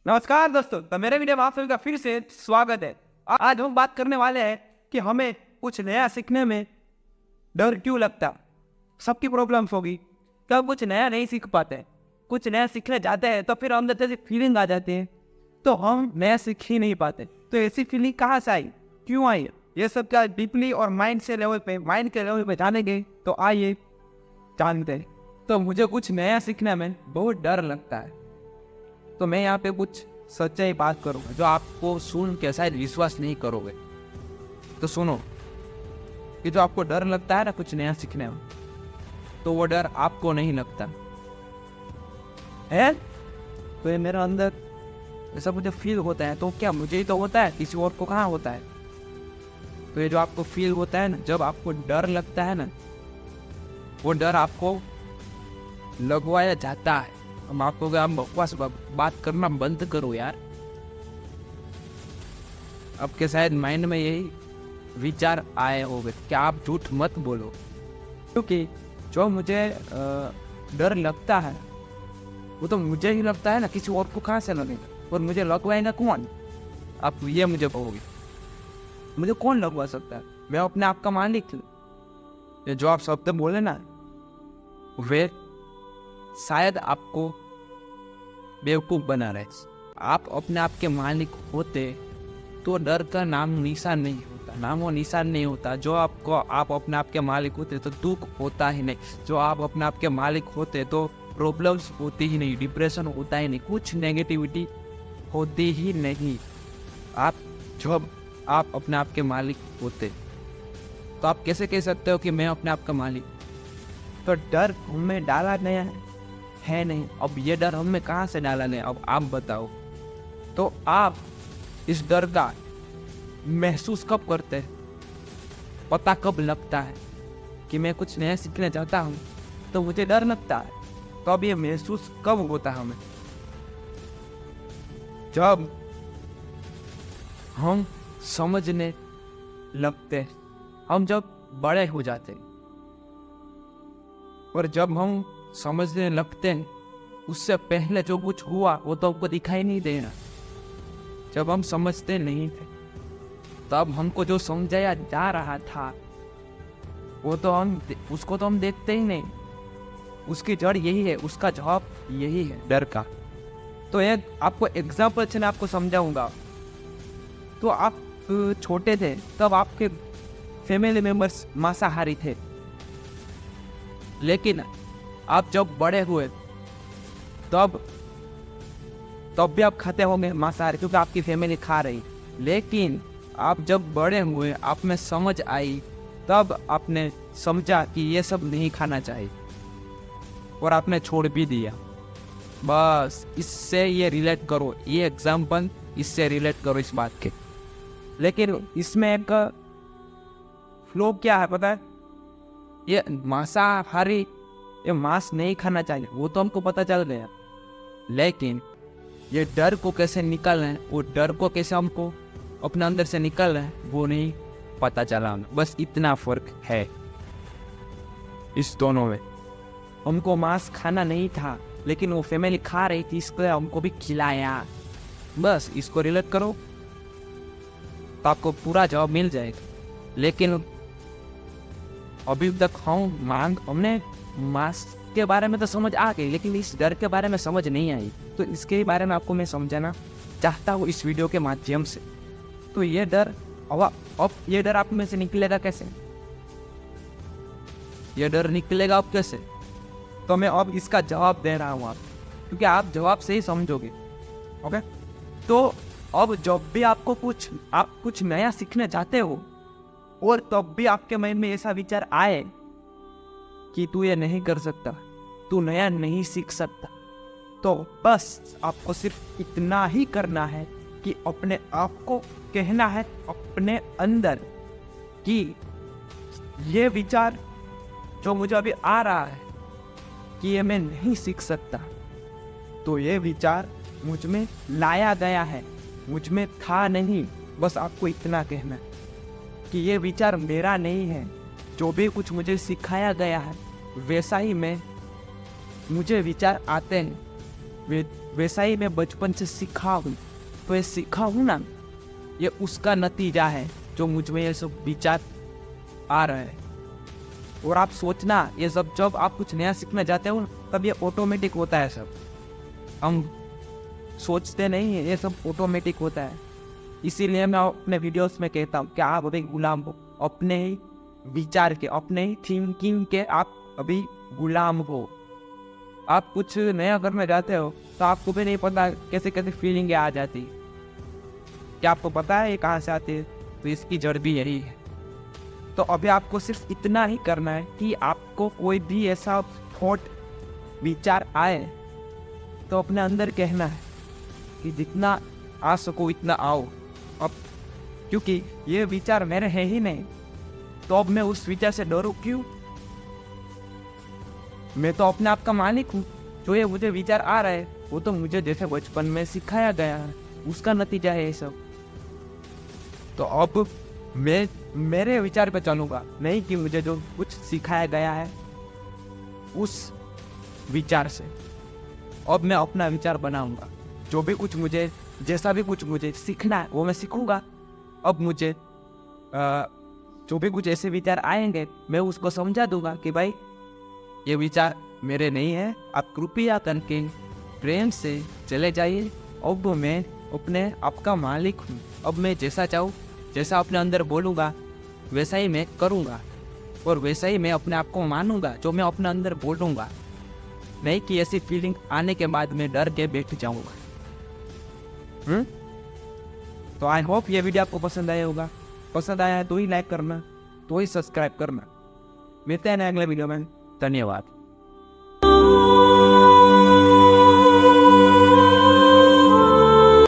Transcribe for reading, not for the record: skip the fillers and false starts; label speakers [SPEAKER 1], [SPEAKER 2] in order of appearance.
[SPEAKER 1] नमस्कार दोस्तों, तो मेरे वीडियो में आप सभी का फिर से स्वागत है। आज हम बात करने वाले हैं कि हमें कुछ नया सीखने में डर क्यों लगता। सबकी प्रॉब्लम्स होगी कि हम कुछ नया नहीं सीख पाते, कुछ नया सीखने जाते हैं तो फिर हम अंदर से फीलिंग आ जाती है तो हम नया सीख ही नहीं पाते। तो ऐसी फीलिंग कहाँ से आई, क्यों आई, ये सब क्या डीपली और माइंड के लेवल पे जानेंगे। तो आइए जानते हैं। तो मुझे कुछ नया सीखने में बहुत डर लगता है, तो मैं यहाँ पे कुछ सच्चाई बात करूँगा जो आपको सुन के शायद विश्वास नहीं करोगे। तो सुनो कि जो आपको डर लगता है ना कुछ नया सीखने में, तो वो डर आपको नहीं लगता है। तो ये मेरा अंदर ऐसा मुझे फील होता है, तो क्या मुझे ही तो होता है, किसी और को कहाँ होता है। तो ये जो आपको फील होता है ना, जब आपको डर लगता है ना, वो डर आपको लगवाया जाता है। हम आपको आप बकवास बात करना बंद करो यार। आपके शायद माइंड में यही विचार आए होंगे कि आप झूठ मत बोलो, क्योंकि जो मुझे डर लगता है वो तो मुझे ही लगता है ना, किसी और को कहाँ से लगेगा। और मुझे लगवाएगा कौन, आप ये मुझे कहोगे। मुझे कौन लगवा सकता है, मैं अपने आप का मालिक हूँ। ये जो आप शब्द बोले ना, वे शायद आपको बेवकूफ़ बना रहे। आप अपने आप के मालिक होते तो डर का नाम निशान नहीं होता, नाम और निशान नहीं होता। जो आप अपने आप के मालिक होते तो दुख होता ही नहीं। जो आप अपने आप के मालिक होते तो प्रॉब्लम्स होती ही नहीं, डिप्रेशन होता ही नहीं, कुछ नेगेटिविटी होती ही नहीं। जब आप अपने आप के मालिक होते तो आप कैसे कह सकते हो कि मैं अपने आप का मालिक। तो डर हमें डाला नया है नहीं। अब ये डर हमें कहाँ से डाला नहीं, अब आप बताओ। तो आप इस डर का महसूस कब करते हैं, पता कब लगता है कि मैं कुछ नया सीखने चाहता हूँ तो मुझे डर लगता है। तो अब ये महसूस कब होता है हमें, जब हम समझने लगते हैं, हम जब बड़े हो जाते हैं। और जब हम समझने लगते हैं, उससे पहले जो कुछ हुआ वो तो हमको दिखाई नहीं देना। जब हम समझते नहीं थे तब हमको जो समझाया जा रहा था वो तो उसको तो हम देखते ही नहीं। उसकी जड़ यही है, उसका जवाब यही है, डर का। तो एक आपको एग्जाम्पल से मैं आपको समझाऊंगा। तो आप छोटे थे तब आपके फैमिली मेंबर्स मांसाहारी थे, लेकिन आप जब बड़े हुए तब भी आप खाते होंगे मांसाहारी, क्योंकि आपकी फैमिली खा रही। लेकिन आप जब बड़े हुए, आप में समझ आई, तब आपने समझा कि ये सब नहीं खाना चाहिए और आपने छोड़ भी दिया। बस इससे ये रिलेट करो, ये एग्जाम्पल इससे रिलेट करो इस बात के। लेकिन इसमें एक फ्लो क्या है पता है, ये मांसाहारी, ये मांस नहीं खाना चाहिए वो तो हमको पता चल गया, लेकिन ये डर को कैसे निकालना है, वो डर को कैसे हमको अपने अंदर से निकालना है वो नहीं पता चला। बस इतना फर्क है इस दोनों में। हमको मांस खाना नहीं था, लेकिन वो फैमिली खा रही थी, इसलिए हमको भी खिलाया। बस इसको रिलेट करो तो आपको पूरा जवाब मिल जाएगा। लेकिन अभी तक हमने मांस के बारे में तो समझ आ गई, लेकिन इस डर के बारे में समझ नहीं आई। तो इसके बारे में आपको मैं समझाना चाहता हूँ इस वीडियो के माध्यम से। तो ये डर अब ये डर आप में से निकलेगा कैसे, ये डर निकलेगा अब कैसे, तो मैं अब इसका जवाब दे रहा हूँ आप, क्योंकि आप जवाब से ही समझोगे। ओके, तो अब जब भी आप कुछ नया सीखने चाहते हो और तब भी आपके मन में ऐसा विचार आए कि तू ये नहीं कर सकता, तू नया नहीं सीख सकता, तो बस आपको सिर्फ इतना ही करना है कि अपने आप को कहना है अपने अंदर कि ये विचार जो मुझे अभी आ रहा है कि ये मैं नहीं सीख सकता, तो ये विचार मुझ में लाया गया है, मुझ में था नहीं। बस आपको इतना कहना है कि ये विचार मेरा नहीं है। जो भी कुछ मुझे सिखाया गया है वैसा ही मुझे विचार आते हैं, वैसा ही मैं बचपन से सीखा हूँ। तो ये सीखा हूँ ना, ये उसका नतीजा है जो मुझ में ये सब विचार आ रहे हैं। और आप सोचना, ये सब जब आप कुछ नया सीखना जाते हो तब ये ऑटोमेटिक होता है। सब हम सोचते नहीं है, ये सब ऑटोमेटिक होता है। इसीलिए मैं अपने वीडियोस में कहता हूँ कि आप अभी गुलाम हो, अपने ही विचार के, अपने ही थिंकिंग के आप अभी गुलाम हो। आप कुछ नया करने जाते हो तो आपको भी नहीं पता कैसे कैसे फीलिंग आ जाती। क्या आपको पता है ये कहाँ से आती है? तो इसकी जड़ भी यही है। तो अभी आपको सिर्फ इतना ही करना है कि आपको कोई भी ऐसा थॉट विचार आए तो अपने अंदर कहना है कि जितना आ सको इतना आओ। अब क्योंकि ये विचार मेरे हैं ही नहीं, तो अब मैं उस विचार से डरूं क्यों? मैं तो अपने आप का मालिक हूँ। जो ये मुझे विचार आ रहा है वो तो मुझे जैसे बचपन में सिखाया गया है, उसका नतीजा है ये सब। तो अब मैं मेरे विचार पे चलूँगा, नहीं कि मुझे जो कुछ सिखाया गया है उस विचार से। अब मैं अपना विचार बनाऊंगा। जो भी कुछ मुझे, जैसा भी कुछ मुझे सीखना है वो मैं सीखूंगा। अब मुझे जो भी कुछ ऐसे विचार आएंगे मैं उसको समझा दूंगा कि भाई ये विचार मेरे नहीं है, आप कृपया करके प्रेम से चले जाइए। अब मैं अपने आपका मालिक हूँ। अब मैं जैसा चाहूँ, जैसा अपने अंदर बोलूँगा वैसा ही मैं करूँगा, और वैसा ही मैं अपने आप को मानूंगा जो मैं अपने अंदर बोलूँगा। नहीं कि ऐसी फीलिंग आने के बाद मैं डर के बैठ जाऊँगा। तो आई होप ये वीडियो आपको पसंद आया होगा। पसंद आया है तो ही लाइक करना, तो ही सब्सक्राइब करना। मिलते हैं अगले वीडियो में। धन्यवाद।